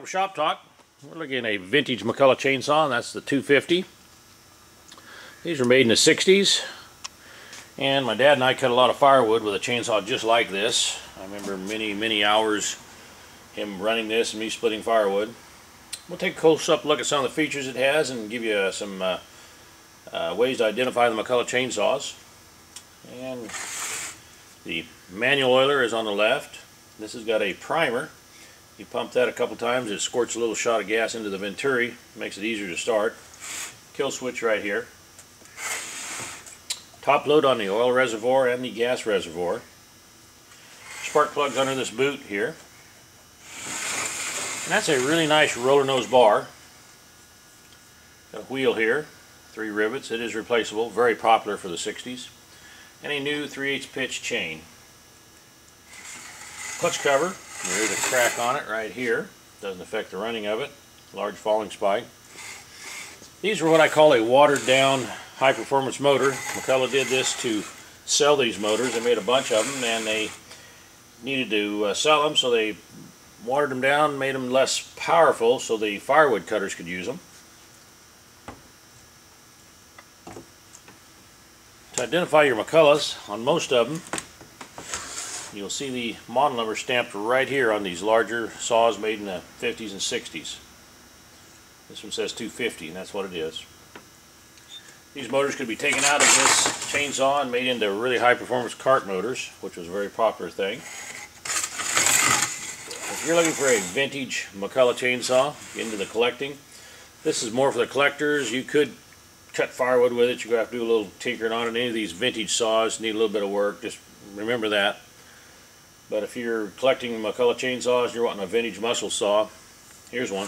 Welcome to Shop Talk. We're looking at a vintage McCulloch chainsaw, and that's the 250. These were made in the 60s, and my dad and I cut a lot of firewood with a chainsaw just like this. I remember many hours him running this and me splitting firewood. We'll take a close-up look at some of the features it has and give you some ways to identify the McCulloch chainsaws. And the manual oiler is on the left. This has got a primer. You pump that a couple times, it squirts a little shot of gas into the venturi, makes it easier to start. Kill switch right here. Top load on the oil reservoir and the gas reservoir. Spark plugs under this boot here. And that's a really nice roller nose bar. Got a wheel here, 3 rivets. It is replaceable, very popular for the 60s. And a new 3/8 pitch chain. Clutch cover. There is a crack on it right here. Doesn't affect the running of it. Large falling spike. These are what I call a watered down high performance motor. McCulloch did this to sell these motors. They made a bunch of them and they needed to sell them, so they watered them down, made them less powerful so the firewood cutters could use them. To identify your McCullochs, on most of them, you'll see the model number stamped right here on these larger saws made in the 50s and 60s. This one says 250, and that's what it is. These motors could be taken out of this chainsaw and made into really high performance cart motors, which was a very popular thing. If you're looking for a vintage McCulloch chainsaw, into the collecting, this is more for the collectors. You could cut firewood with it. You're going to have to do a little tinkering on it. Any of these vintage saws need a little bit of work. Just remember that. But if you're collecting McCulloch chainsaws, you're wanting a vintage muscle saw, here's one.